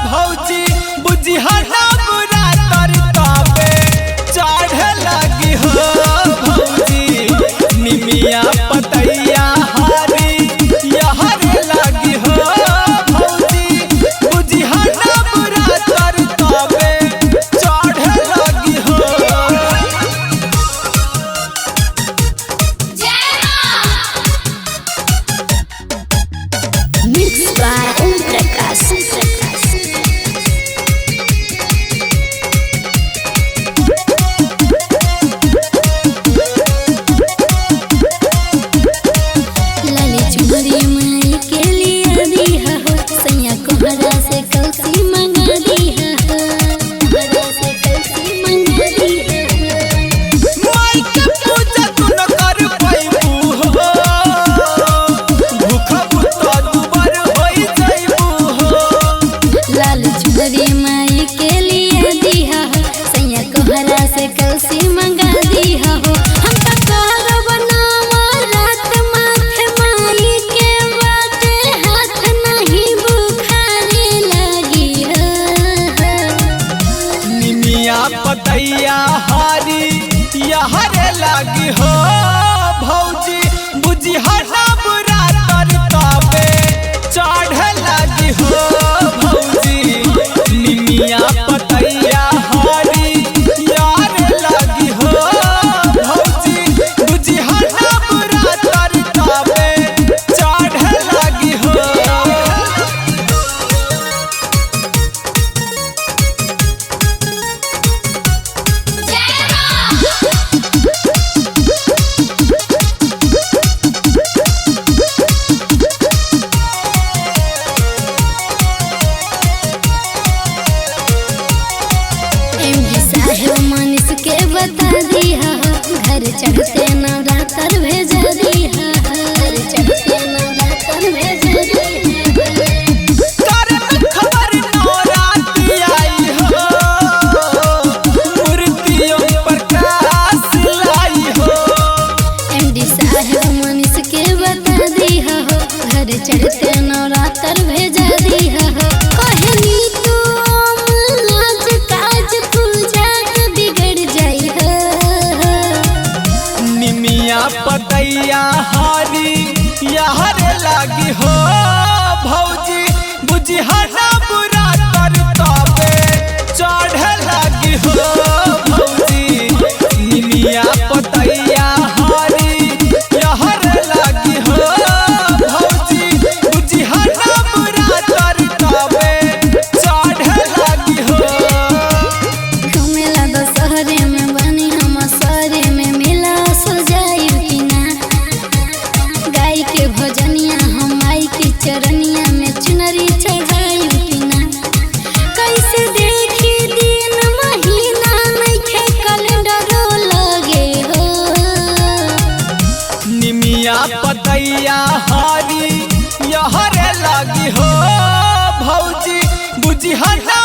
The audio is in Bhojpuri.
भौजी बुझिहना बुरा तर तबे चढ़े लगी हो भौजी निमिया पतैया हरी यहरे लगी हो भौजी बुझिहना बुरा तर तबे चढ़े लगी हो। Mixed by Om Prakash. लाली चुनरी माई के लिए दिया हो सैया कोहरा से कलसी मंगा दिया हो कोहरा से कलसी मंगा दिया हो। माई के पूजा तू न कर पैबू हो भूखबू तो दुबर होई जइबू हो। लाली चुनरी माई के लिए दिया हो सैया कोहरा से कलसी मंगा दिया हो। हम तो कर बनावा रात माथे माई के बाटे हाथ नहीं बुखारे लगी हो। निमिया पतैया हरी यहरे लगी हो भौजी बुझिहना बुरा तर तबे चढ़े लगी हो भौजी निमिया पतैया हरी यहरे लगी हो भौजी बुझिहना बुरा तर तबे चढ़े लगी हो। एमडी साहेब मनीष के बता दिया हो घर चढ़ते नवरात्र भेजा दिया हो घर चढ़ते नवरात्र भेजा दिया हो। करम खबर नौराती आई हो मूर्तियों प्रकाश लाई हो। एमडी साहेब मनीष के बता दिया हो घर चढ़ते नवरात्र भेजा दिया हो। कहनी तू लाज काज पूजा के बिगड़ जाई हो। निमिया पतैया हरी यहरे लगी हो भौजी बुझिहना बुरा तर तबे चढ़े लगी हो भौजी निमिया पतैया हरी यहरे लगी हो भौजी बुझिहना बुरा तर तबे चढ़े लगी हो। घुमेला दशहरे में बनी हम सरे में मिला सो जाई कि ना। गाय के भजनिया हम माई की चरनिया में चुनरी चढ़ाई कि ना। कैसे देखी दिन महीना नइखे कैलेंडरो लगे हो। निमिया पतैया हरी यहरे लगी हो भौजी बुझिहना